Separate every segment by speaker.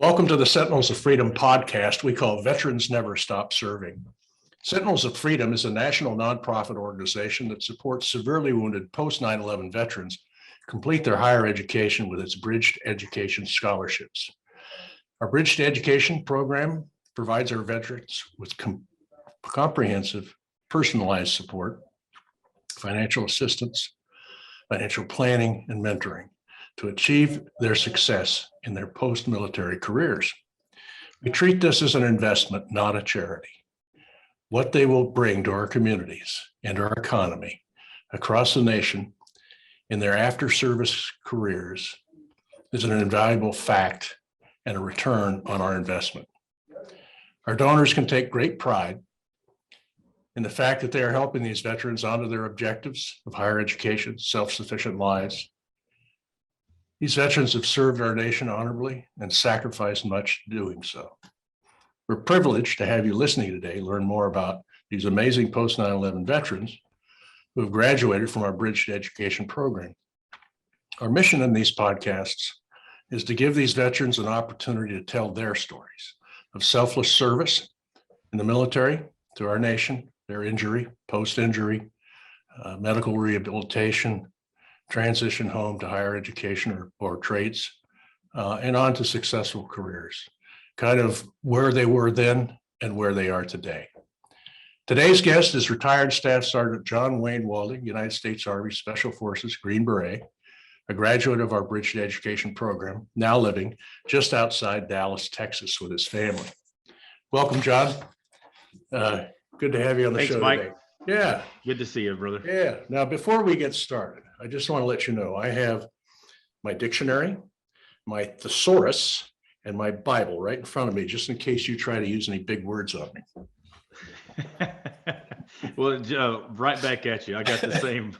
Speaker 1: Welcome to the Sentinels of Freedom podcast we call Veterans Never Stop Serving. Sentinels of Freedom is a national nonprofit organization that supports severely wounded post 9/11 veterans complete their higher education with its Bridge to Education scholarships. Our Bridge to Education program provides our veterans with comprehensive, personalized support, financial assistance, financial planning, and mentoring to achieve their success in their post-military careers. We treat this as an investment, not a charity. What they will bring to our communities and our economy across the nation in their after-service careers is an invaluable fact and a return on our investment. Our donors can take great pride in the fact that they are helping these veterans onto their objectives of higher education, self-sufficient lives. These veterans have served our nation honorably and sacrificed much doing so. We're privileged to have you listening today, learn more about these amazing post 9/11 veterans who have graduated from our Bridge to Education program. Our mission in these podcasts is to give these veterans an opportunity to tell their stories of selfless service in the military to our nation, their injury, post-injury, medical rehabilitation, transition home to higher education or trades, and on to successful careers, kind of where they were then and where they are today. Today's guest is retired Staff Sergeant John Wayne Walding, United States Army Special Forces Green Beret, a graduate of our Bridge to Education program, now living just outside Dallas, Texas with his family. Welcome, John. Good to have you on the
Speaker 2: Thanks,
Speaker 1: show
Speaker 2: Mike.
Speaker 1: today. Yeah.
Speaker 2: Good to see you, brother.
Speaker 1: Yeah. Now, before we get started, I just want to let you know I have my dictionary, my thesaurus, and my Bible right in front of me, just in case you try to use any big words on me.
Speaker 2: Well, right back at you. I got the same.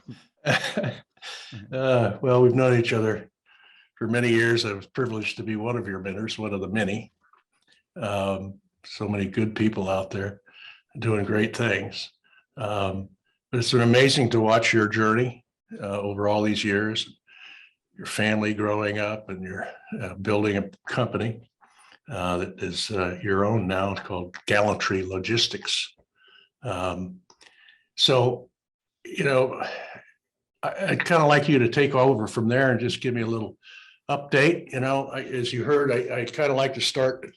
Speaker 1: Well, we've known each other for many years. I was privileged to be one of your mentors, one of the many. So many good people out there doing great things. But it's been amazing to watch your journey over all these years, your family growing up, and you're building a company that is your own now. It's called Gallantry Logistics. So, you know, I'd kind of like you to take over from there and just give me a little update. You know, as you heard, I kind of like to start at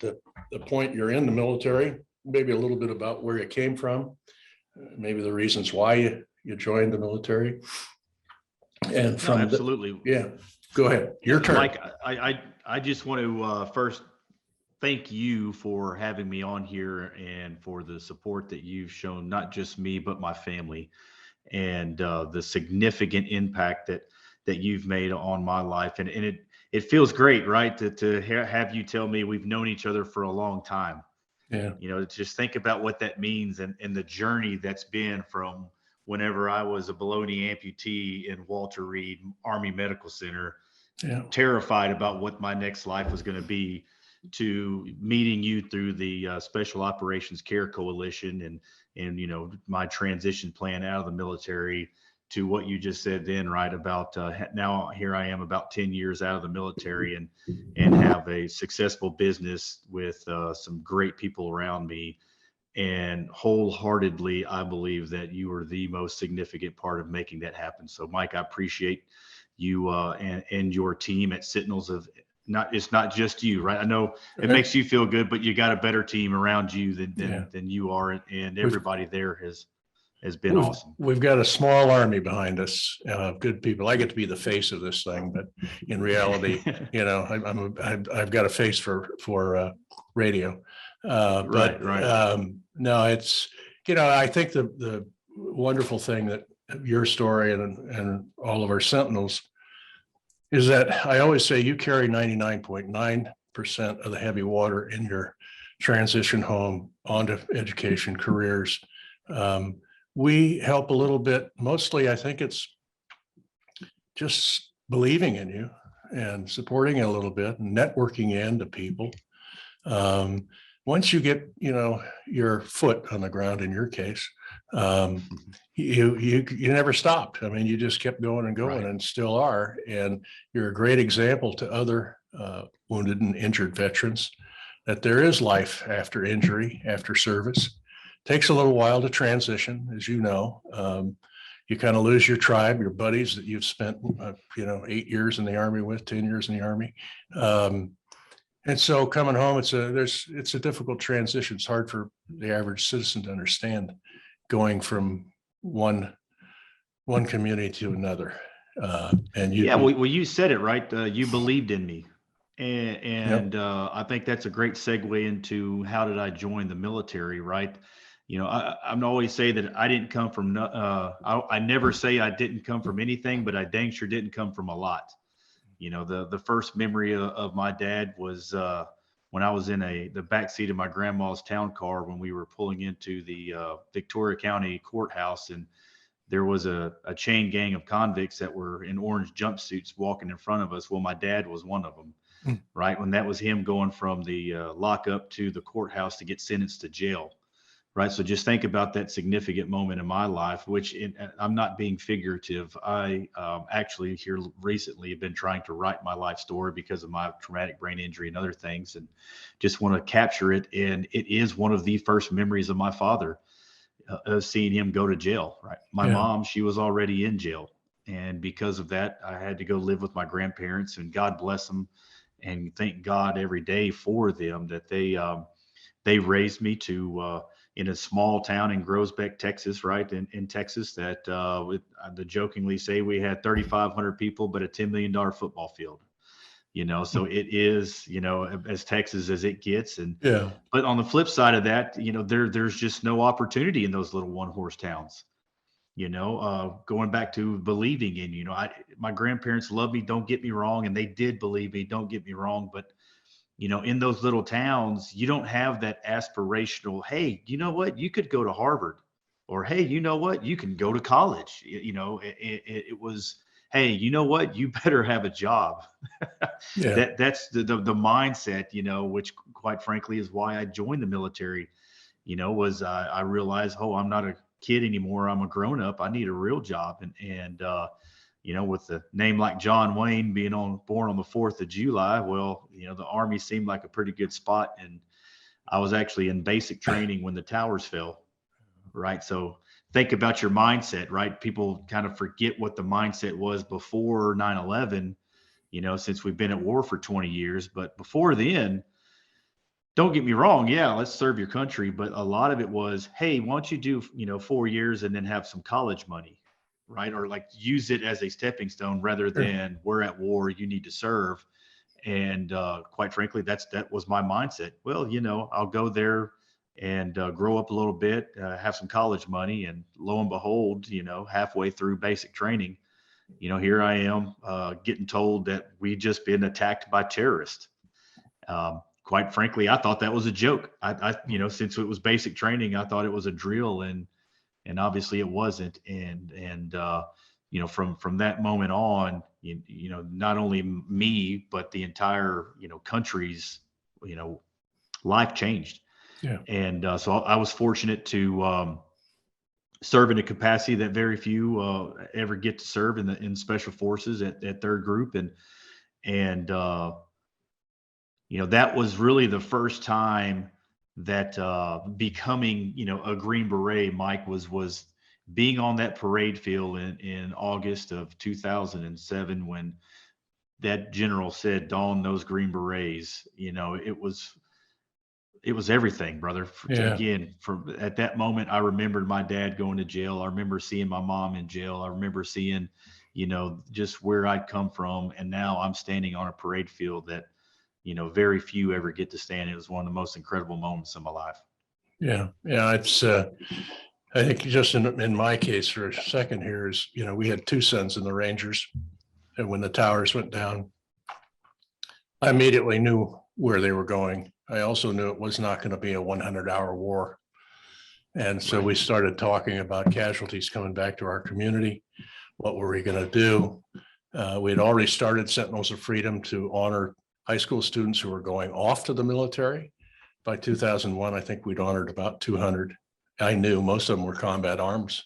Speaker 1: the point you're in the military, maybe a little bit about where you came from, maybe the reasons why you joined the military. And from
Speaker 2: absolutely.
Speaker 1: Yeah, go ahead. Your turn.
Speaker 2: Mike, I just want to first thank you for having me on here and for the support that you've shown, not just me, but my family, and the significant impact that you've made on my life. And it feels great, right? To have you tell me we've known each other for a long time.
Speaker 1: Yeah.
Speaker 2: You know, just think about what that means and the journey that's been from whenever I was a below-knee amputee in Walter Reed Army Medical Center, terrified about what my next life was going to be, to meeting you through the Special Operations Care Coalition and you know, my transition plan out of the military, to what you just said then, right, about now here I am about 10 years out of the military and have a successful business with some great people around me. And wholeheartedly, I believe that you were the most significant part of making that happen. So, Mike, I appreciate you and your team at Sentinels of it's not just you, right? I know it makes you feel good, but you got a better team around you than you are, and everybody there has been awesome.
Speaker 1: We've got a small army behind us, good people. I get to be the face of this thing, but in reality, you know, I've got a face for radio. Right. No, it's, you know, I think the wonderful thing that your story and all of our Sentinels is that I always say you carry 99.9% of the heavy water in your transition home onto education careers. We help a little bit. Mostly, I think it's just believing in you and supporting it a little bit and networking into people. Once you get, you know, your foot on the ground, in your case, you never stopped. I mean, you just kept going and going, right, and still are. And you're a great example to other wounded and injured veterans, that there is life after injury, after service. Takes a little while to transition, as you know. You kind of lose your tribe, your buddies that you've spent, 8 years in the Army with, 10 years in the Army. And so coming home, it's a difficult transition. It's hard for the average citizen to understand going from one community to another.
Speaker 2: Well, you said it right. You believed in me. And yep. I think that's a great segue into how did I join the military, right? I'm always say that I didn't come from, I never say I didn't come from anything, but I dang sure didn't come from a lot. The first memory of my dad was when I was in the backseat of my grandma's town car when we were pulling into the Victoria County courthouse, and there was a chain gang of convicts that were in orange jumpsuits walking in front of us. Well, my dad was one of them, right? When that was him going from the lockup to the courthouse to get sentenced to jail. Right. So just think about that significant moment in my life, I'm not being figurative. I actually here recently have been trying to write my life story because of my traumatic brain injury and other things, and just want to capture it. And it is one of the first memories of my father, seeing him go to jail. Right. My mom, she was already in jail. And because of that, I had to go live with my grandparents, and God bless them. And thank God every day for them that they raised me to in a small town in Groesbeck, Texas, right? In Texas, that they jokingly say we had 3,500 people, but a $10 million football field, so it is, as Texas as it gets. But on the flip side of that, there's just no opportunity in those little one-horse towns, going back to believing in, my grandparents loved me, don't get me wrong. And they did believe me, don't get me wrong. But in those little towns, you don't have that aspirational, hey, you know what, you could go to Harvard, or, hey, you know what, you can go to college. It was, hey, you know what, you better have a job. That's the mindset, which quite frankly is why I joined the military, was I realized, oh, I'm not a kid anymore. I'm a grown up. I need a real job. And with the name like John Wayne being born on the 4th of July, well, the Army seemed like a pretty good spot. And I was actually in basic training when the towers fell, right? So think about your mindset, right? People kind of forget what the mindset was before 9/11, since we've been at war for 20 years. But before then, don't get me wrong. Yeah, let's serve your country. But a lot of it was, hey, why don't you do, 4 years and then have some college money? Right. Or like use it as a stepping stone rather than we're at war, you need to serve. And quite frankly, that was my mindset. Well, I'll go there and grow up a little bit, have some college money. And lo and behold, halfway through basic training, here I am getting told that we just been attacked by terrorists. Quite frankly, I thought that was a joke. I since it was basic training, I thought it was a drill, and obviously it wasn't. And from that moment on, not only me, but the entire, country's, life changed. Yeah. And so I was fortunate to serve in a capacity that very few ever get to serve in special forces at 3rd Group. And that was really the first time that becoming, a Green Beret, Mike, was being on that parade field in August of 2007 when that general said, don those Green Berets. It was everything, brother. Again, at that moment, I remembered my dad going to jail. I remember seeing my mom in jail. I remember seeing, just where I'd come from. And now I'm standing on a parade field that, very few ever get to stand. It was one of the most incredible moments of my life.
Speaker 1: Yeah. It's, I think just in my case for a second here is, we had 2 sons in the Rangers, and when the towers went down, I immediately knew where they were going. I also knew it was not going to be a 100-hour war. And so we started talking about casualties coming back to our community. What were we going to do? We had already started Sentinels of Freedom to honor high school students who were going off to the military. By 2001, I think we'd honored about 200. I knew most of them were combat arms,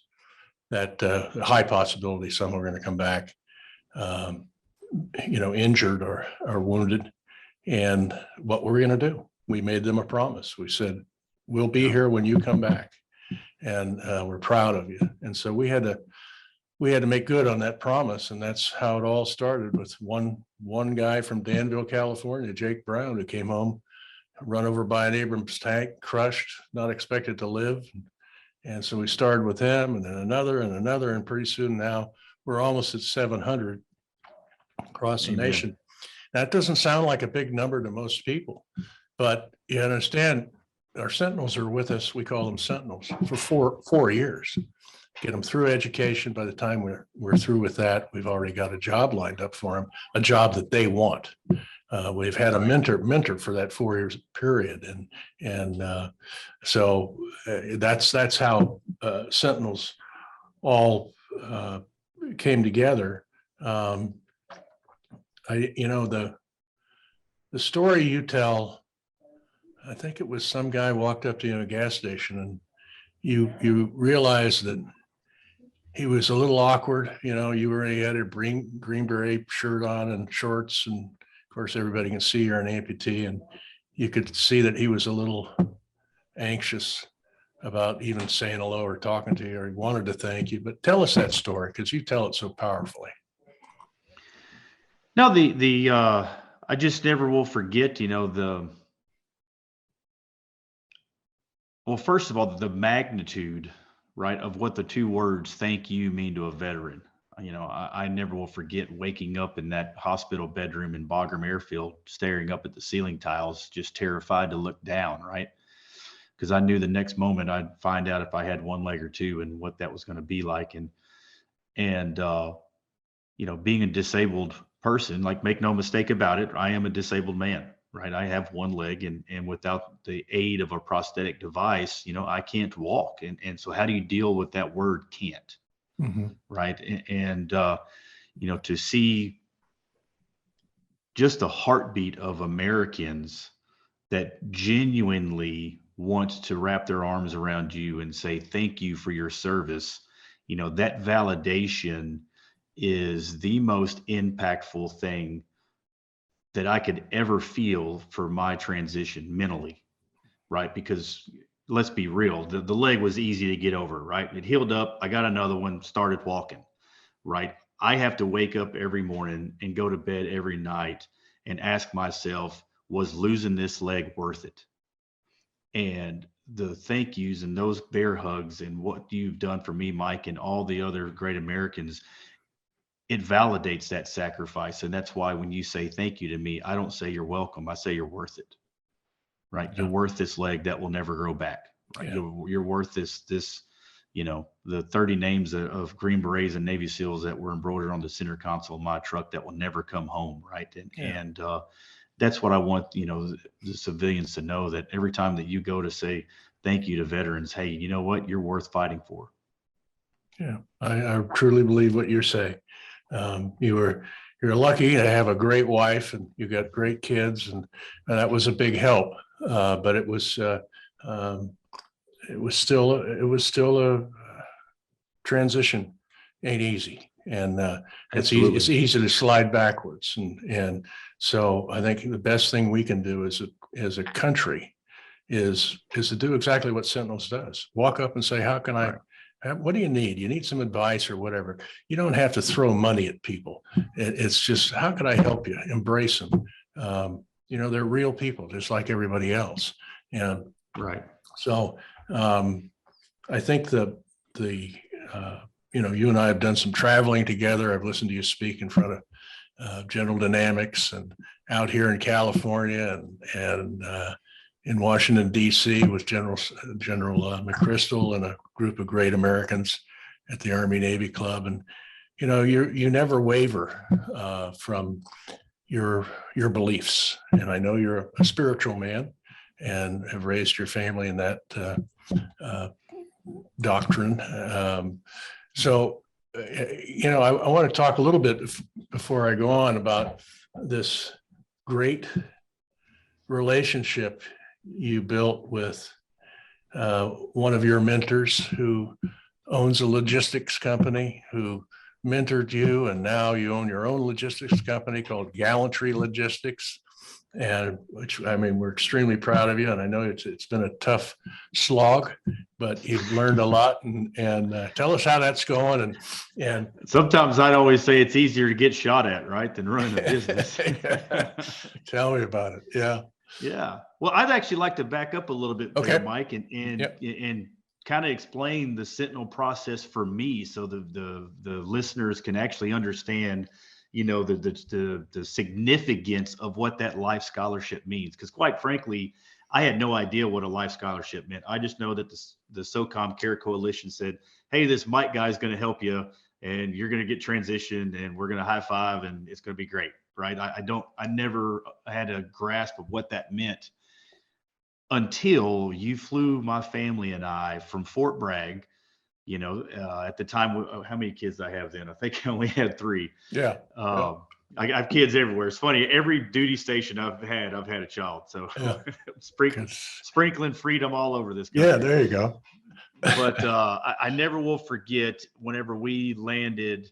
Speaker 1: that high possibility some were going to come back, injured or wounded. and what we're going to do. We made them a promise. We said, we'll be here when you come back, and we're proud of you. And so we had to make good on that promise. And that's how it all started, with one guy from Danville, California, Jake Brown, who came home, run over by an Abrams tank, crushed, not expected to live. And so we started with him, and then another and another. And pretty soon now we're almost at 700 across the nation. That doesn't sound like a big number to most people, but you understand our Sentinels are with us. We call them Sentinels for four years. Get them through education. By the time we're through with that, we've already got a job lined up for them, a job that they want. We've had a mentor for that 4 years period, and so that's how Sentinels all came together. The story you tell, I think it was some guy walked up to you in a gas station, and you realized that he was a little awkward. You already had a green beret shirt on and shorts, and of course everybody can see you're an amputee, and you could see that he was a little anxious about even saying hello or talking to you, or he wanted to thank you. But tell us that story, because you tell it so powerfully.
Speaker 2: No, I just never will forget, well, first of all, the magnitude, right, of what the two words "thank you" mean to a veteran. I never will forget waking up in that hospital bedroom in Bagram Airfield, staring up at the ceiling tiles, just terrified to look down, right? Because I knew the next moment I'd find out if I had one leg or two and what that was going to be like. And being a disabled person, like, make no mistake about it, I am a disabled man, right? I have one leg, and without the aid of a prosthetic device, I can't walk. And so how do you deal with that word "can't"? Mm-hmm. Right. And to see just the heartbeat of Americans that genuinely want to wrap their arms around you and say thank you for your service, that validation is the most impactful thing that I could ever feel for my transition mentally, right? Because let's be real, the leg was easy to get over, right? It healed up. I got another one, started walking, right? I have to wake up every morning and go to bed every night and ask myself, was losing this leg worth it? And the thank yous and those bear hugs and what you've done for me, Mike, and all the other great Americans, it validates that sacrifice. And that's why when you say thank you to me, I don't say you're welcome. I say you're worth it, right? Yeah. You're worth this leg that will never grow back, right? Yeah. You're worth this, the 30 names of Green Berets and Navy SEALs that were embroidered on the center console of my truck that will never come home, right? And that's what I want, the civilians to know, that every time that you go to say thank you to veterans, hey, you know what? You're worth fighting for.
Speaker 1: Yeah, I truly believe what you're saying. You're lucky to have a great wife, and you got great kids, and that was a big help. But it was still a transition. Ain't easy, and it's easy to slide backwards. And so I think the best thing we can do as a country is to do exactly what Sentinels does. Walk up and say, how can I? What do you need? You need some advice or whatever. You don't have to throw money at people. It's just, how can I help you? Embrace them. They're real people, just like everybody else. And
Speaker 2: right.
Speaker 1: So I think you and I have done some traveling together. I've listened to you speak in front of General Dynamics, and out here in California, and in Washington, D.C. with General McChrystal and a group of great Americans at the Army Navy Club. And, you never waver from your beliefs. And I know you're a spiritual man and have raised your family in that doctrine. So I want to talk a little bit before I go on about this great relationship you built with one of your mentors who owns a logistics company, who mentored you, and now you own your own logistics company called Gallantry Logistics. and which, I mean, we're extremely proud of you. And I know it's been a tough slog, but you've learned a lot, and tell us how that's going. And
Speaker 2: Sometimes I'd always say it's easier to get shot at, right, than running a business.
Speaker 1: Tell me about it. Yeah.
Speaker 2: Yeah. Well, I'd actually like to back up a little bit there, Mike, and kind of explain the Sentinel process for me, so the listeners can actually understand, the significance of what that life scholarship means. Because quite frankly, I had no idea what a life scholarship meant. I just know that the SOCOM Care Coalition said, hey, this Mike guy is going to help you, and you're going to get transitioned, and we're going to high five, and it's going to be great. Right. I never had a grasp of what that meant until you flew my family and I from Fort Bragg. At the time, how many kids did I have then? I think I only had 3.
Speaker 1: Yeah.
Speaker 2: I have kids everywhere. It's funny. Every duty station I've had a child. So sprinkling freedom all over this country.
Speaker 1: Yeah, there you go.
Speaker 2: But I never will forget whenever we landed,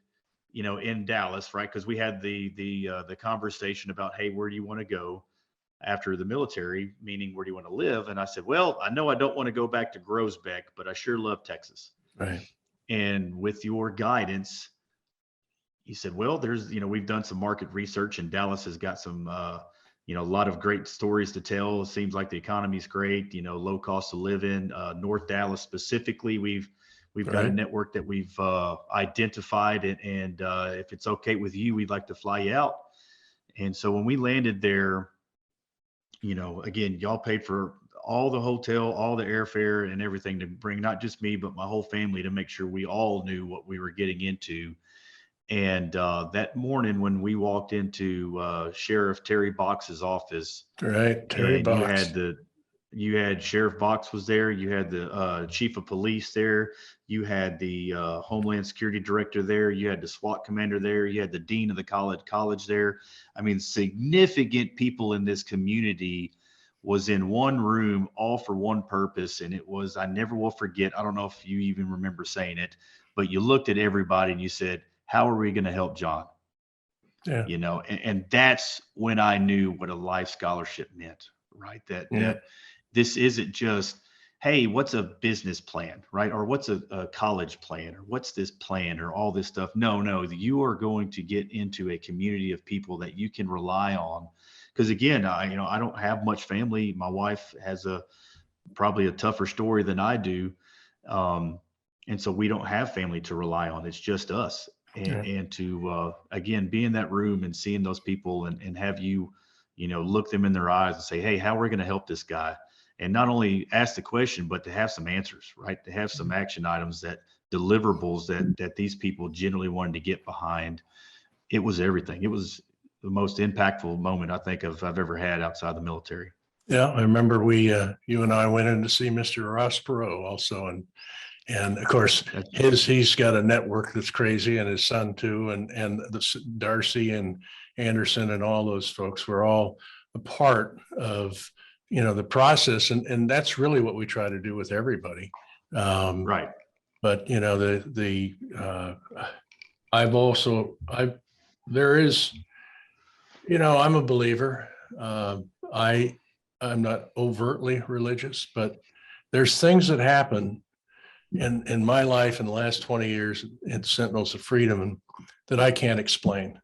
Speaker 2: in Dallas, right? Because we had the conversation about, hey, where do you want to go after the military? Meaning, where do you want to live? And I said, well, I know I don't want to go back to Groesbeck, but I sure love Texas.
Speaker 1: Right.
Speaker 2: And with your guidance, he said, well, there's, we've done some market research, and Dallas has got some, a lot of great stories to tell. It seems like the economy's great, low cost of living. North Dallas specifically, we've got a network that we've identified, and if it's okay with you, we'd like to fly you out. And so when we landed there, again, y'all paid for all the hotel, all the airfare, and everything to bring not just me, but my whole family, to make sure we all knew what we were getting into. And that morning when we walked into Sheriff Terry Box's office,
Speaker 1: right, Terry Box,
Speaker 2: you had Sheriff Box was there. You had the chief of police there. You had the Homeland Security director there. You had the SWAT commander there. You had the dean of the college there. I mean, significant people in this community was in one room, all for one purpose. And it was, I never will forget. I don't know if you even remember saying it, but you looked at everybody and you said, how are we going to help John?
Speaker 1: Yeah.
Speaker 2: And that's when I knew what a life scholarship meant, right? That this isn't just, hey, what's a business plan, right? Or what's a college plan, or what's this plan, or all this stuff. No, you are going to get into a community of people that you can rely on. Because again, I don't have much family. My wife has probably a tougher story than I do. And so we don't have family to rely on. It's just us. And to, again, be in that room and seeing those people and have you, look them in their eyes and say, hey, how are we going to help this guy? And not only ask the question, but to have some answers, right? To have some action items, deliverables that these people generally wanted to get behind. It was everything. It was the most impactful moment I think I've ever had outside the military.
Speaker 1: Yeah, I remember you and I went in to see Mr. Ross Perot also, and of course he's got a network that's crazy, and his son too, and Darcy and Anderson and all those folks were all a part of the process, and that's really what we try to do with everybody.
Speaker 2: Right.
Speaker 1: But I'm a believer. I'm not overtly religious, but there's things that happen in my life in the last 20 years in Sentinels of Freedom and that I can't explain.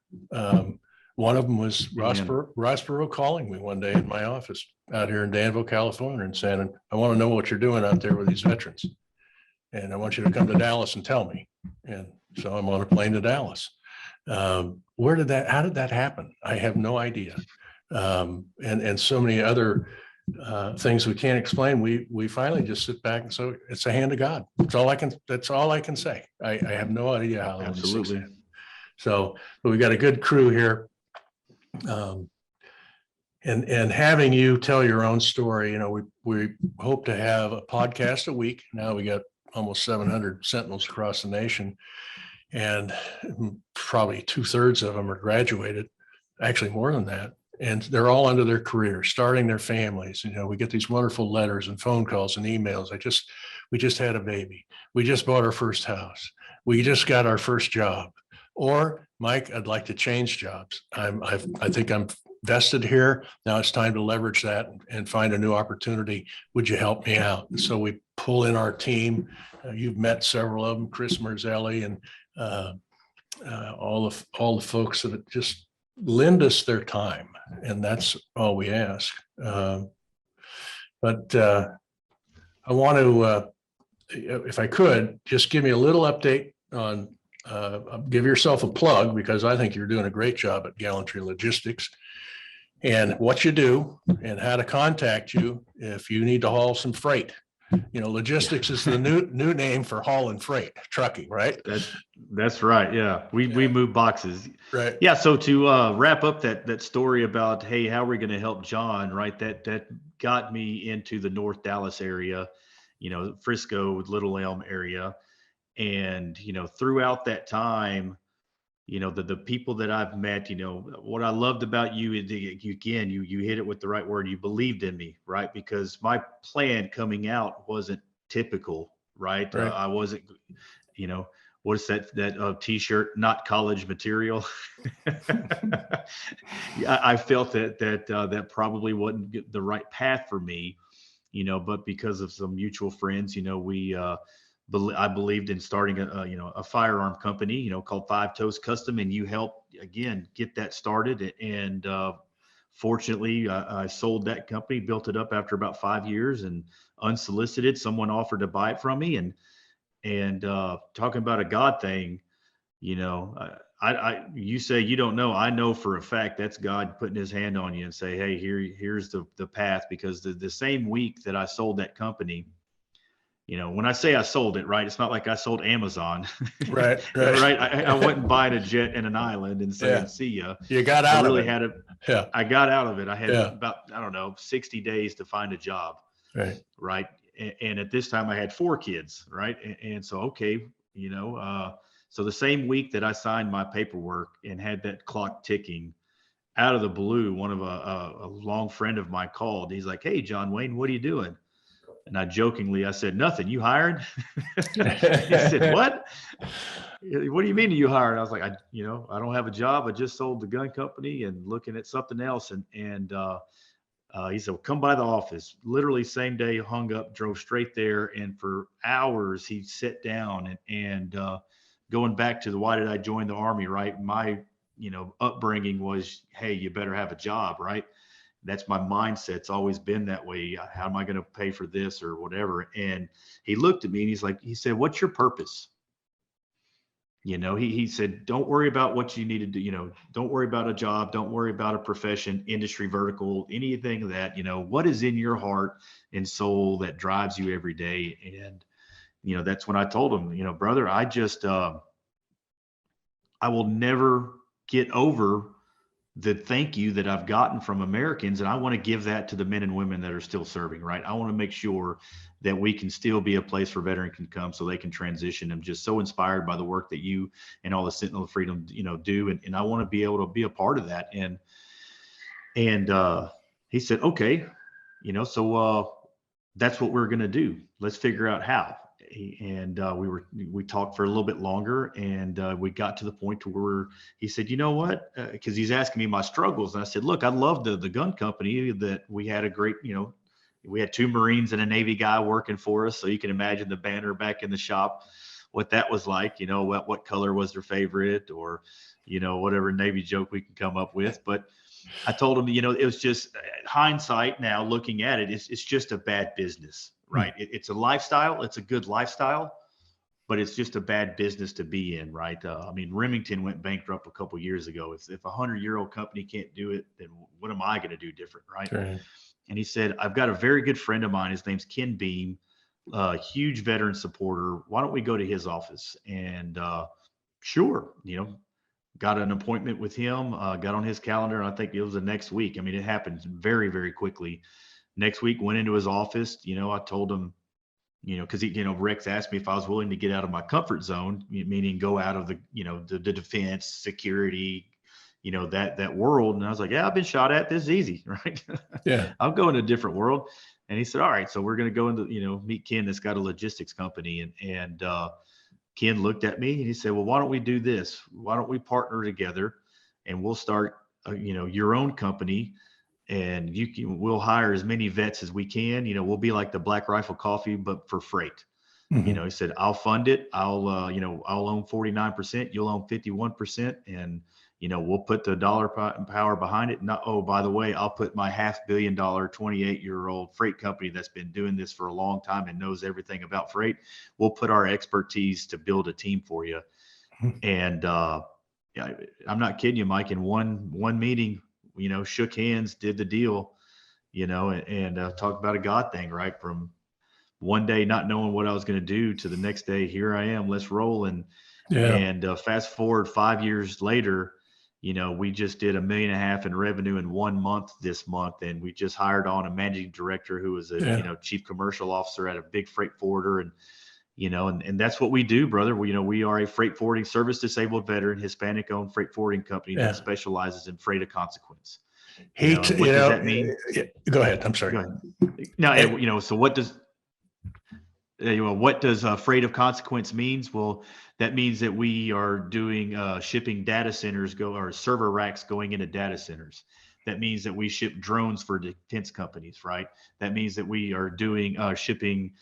Speaker 1: One of them was Ross Perot calling me one day in my office out here in Danville, California, and saying, I want to know what you're doing out there with these veterans. And I want you to come to Dallas and tell me. And so I'm on a plane to Dallas. How did that happen? I have no idea. And so many other things we can't explain. We finally just sit back and say, it's the hand of God. That's all I can say. I have no idea how.
Speaker 2: Absolutely.
Speaker 1: So, but we got a good crew here. And having you tell your own story, we hope to have a podcast a week. Now we got almost 700 Sentinels across the nation, and probably 2/3 of them are graduated, actually more than that. And they're all under their careers, starting their families. We get these wonderful letters and phone calls and emails. We just had a baby. We just bought our first house. We just got our first job. Or, Mike, I'd like to change jobs. I think I'm vested here. Now it's time to leverage that and find a new opportunity. Would you help me out? So we pull in our team. You've met several of them, Chris Marzelli and all the folks that just lend us their time, and that's all we ask. But I want to, if I could, just give me a little update on, give yourself a plug, because I think you're doing a great job at Gallantry Logistics, and what you do and how to contact you if you need to haul some freight. Logistics is the new name for hauling freight, trucking, right?
Speaker 2: That's right. Yeah. We move boxes.
Speaker 1: Right.
Speaker 2: Yeah. So to wrap up that story about, hey, how are we going to help John, right? That got me into the North Dallas area, Frisco, Little Elm area. And, throughout that time, the people that I've met, what I loved about you, again, you hit it with the right word. You believed in me, right? Because my plan coming out wasn't typical, right? I wasn't, what's that t-shirt, not college material. Yeah, I felt that probably wasn't the right path for me, but because of some mutual friends, I believed in starting a firearm company, called Five Toes Custom, and you helped again get that started. And fortunately, I sold that company, built it up after about 5 years, and unsolicited, someone offered to buy it from me. And talking about a God thing, you say you don't know. I know for a fact that's God putting his hand on you and say, hey, here's the path. Because the same week that I sold that company, when I say I sold it, right, it's not like I sold Amazon.
Speaker 1: Right.
Speaker 2: Right. I wasn't buying a jet in an island and saying, see ya.
Speaker 1: You got out
Speaker 2: of it.
Speaker 1: Yeah.
Speaker 2: I got out of it. I had about, 60 days to find a job.
Speaker 1: Right.
Speaker 2: Right. And at this time I had 4 kids. Right. And so, okay, so the same week that I signed my paperwork and had that clock ticking, out of the blue, one of a long friend of mine called. He's like, hey, John Wayne, what are you doing? And I said, nothing. You hired? He said, what? What do you mean you hired? I was like, I don't have a job. I just sold the gun company and looking at something else. And he said, well, come by the office. Literally same day, hung up, drove straight there. And for hours, he sat down and going back to why did I join the Army, right? My, upbringing was, hey, you better have a job, right? That's my mindset. It's always been that way. How am I going to pay for this or whatever? And he looked at me and he said, what's your purpose? He said, don't worry about what you need to do. Don't worry about a job. Don't worry about a profession, industry, vertical, anything of that, what is in your heart and soul that drives you every day. And, that's when I told him, brother, I just, I will never get over the thank you that I've gotten from Americans. And I want to give that to the men and women that are still serving, right? I want to make sure that we can still be a place for veterans can come so they can transition. I'm just so inspired by the work that you and all the Sentinel of Freedom, do. And I want to be able to be a part of that. And he said, okay, so that's what we're going to do. Let's figure out how. And we talked for a little bit longer, and we got to the point to where he said, you know what, because he's asking me my struggles. And I said, look, I love the gun company that we had a great, we had 2 Marines and a Navy guy working for us. So you can imagine the banner back in the shop, what that was like, what color was their favorite, or, whatever Navy joke we can come up with. But I told him, it was just hindsight now looking at it, it's just a bad business. Right. It's a lifestyle. It's a good lifestyle, but it's just a bad business to be in. Right. I mean, Remington went bankrupt a couple of years ago. If a 100-year-old company can't do it, then what am I going to do different? Right. And he said, I've got a very good friend of mine. His name's Ken Beam, huge veteran supporter. Why don't we go to his office? And sure, got an appointment with him, got on his calendar. And I think it was the next week. I mean, it happened very, very quickly. Next week, went into his office. I told him, because he, Rex asked me if I was willing to get out of my comfort zone, meaning go out of the, the defense, security, that world. And I was like, yeah, I've been shot at. This is easy, right?
Speaker 1: Yeah.
Speaker 2: I'll go in a different world. And he said, all right, so we're going to go into, meet Ken that's got a logistics company. And Ken looked at me and he said, well, why don't we do this? Why don't we partner together and we'll start your own company, and we'll hire as many vets as we can. We'll be like the Black Rifle Coffee, but for freight.
Speaker 1: Mm-hmm.
Speaker 2: He said, I'll fund it. I'll own 49%. You'll own 51%. And, we'll put the dollar power behind it. Not, oh, by the way, I'll put my $500 million, 28-year-old freight company that's been doing this for a long time and knows everything about freight. We'll put our expertise to build a team for you. Mm-hmm. And, I'm not kidding you, Mike. In one meeting, shook hands, did the deal, and talked about a God thing, right? From one day not knowing what I was going to do to the next day, here I am, let's roll. And fast forward 5 years later, we just did $1.5 million in revenue in 1 month this month, and we just hired on a managing director who was a chief commercial officer at a big freight forwarder, and and that's what we do, brother. We are a freight forwarding service disabled veteran Hispanic-owned freight forwarding company that specializes in freight of consequence. What does that mean?
Speaker 1: Go ahead. I'm sorry.
Speaker 2: Go ahead. Now, so what does freight of consequence means? Well, that means that we are doing shipping data centers or server racks going into data centers. That means that we ship drones for defense companies, right? That means that we are doing shipping,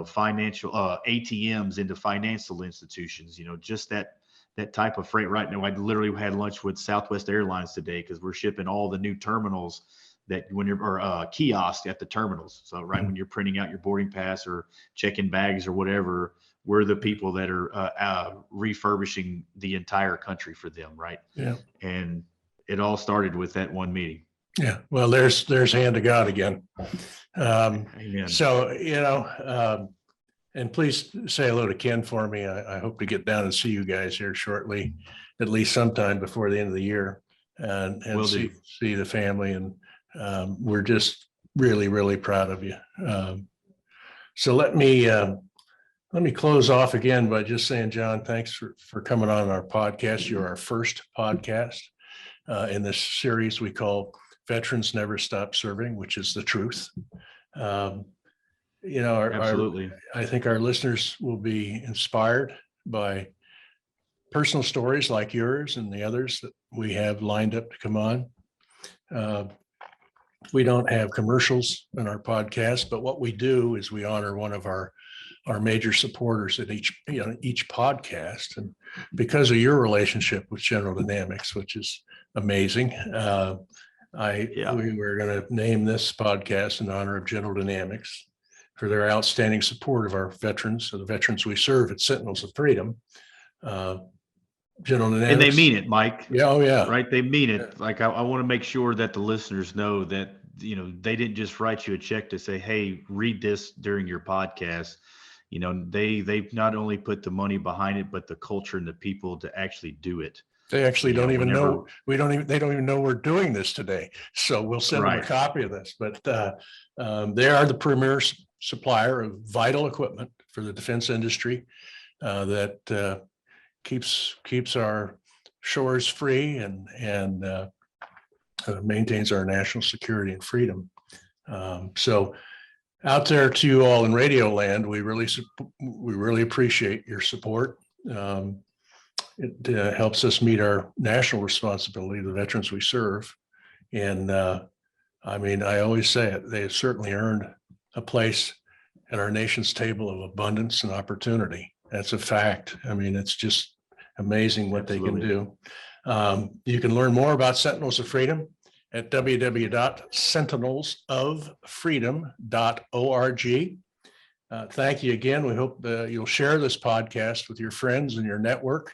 Speaker 2: financial ATMs into financial institutions. Just that type of freight. Right now, I literally had lunch with Southwest Airlines today because we're shipping all the new terminals that kiosks at the terminals. So when you're printing out your boarding pass or checking bags or whatever, we're the people that are refurbishing the entire country for them, right? Yeah. And it all started with that one meeting.
Speaker 1: Yeah. Well, there's hand to God again.
Speaker 2: Amen.
Speaker 1: So, and please say hello to Ken for me. I hope to get down and see you guys here shortly, at least sometime before the end of the year, and see the family. And we're just really, really proud of you. So let me close off again by just saying, John, thanks for coming on our podcast. You're our first podcast in this series we call Veterans Never Stop Serving, which is the truth.
Speaker 2: Absolutely.
Speaker 1: I think our listeners will be inspired by personal stories like yours and the others that we have lined up to come on. We don't have commercials in our podcast, but what we do is we honor one of our major supporters at each podcast. And because of your relationship with General Dynamics, which is amazing, we were going to name this podcast in honor of General Dynamics for their outstanding support of our veterans, or the veterans we serve at Sentinels of Freedom. General Dynamics.
Speaker 2: And they mean it, Mike.
Speaker 1: Yeah. Oh, yeah.
Speaker 2: Right. They mean it. Like, I want to make sure that the listeners know that, they didn't just write you a check to say, hey, read this during your podcast. They've not only put the money behind it, but the culture and the people to actually do it.
Speaker 1: They actually don't even know. They don't even know we're doing this today. So we'll send them a copy of this. But they are the premier supplier of vital equipment for the defense industry that keeps our shores free and maintains our national security and freedom. So out there to you all in radio land, we really appreciate your support. It helps us meet our national responsibility, the veterans we serve. And I always say it, they have certainly earned a place at our nation's table of abundance and opportunity. That's a fact. It's just amazing what Absolutely. They can do. You can learn more about Sentinels of Freedom at www.sentinelsoffreedom.org. Thank you again. We hope you'll share this podcast with your friends and your network.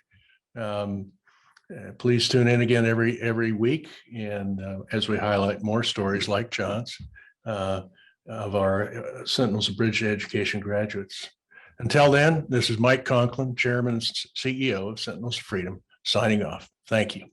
Speaker 1: Please tune in again every week, and as we highlight more stories like John's of our Sentinels of Bridge Education graduates. Until then, this is Mike Conklin, Chairman and CEO of Sentinels of Freedom, signing off. Thank you.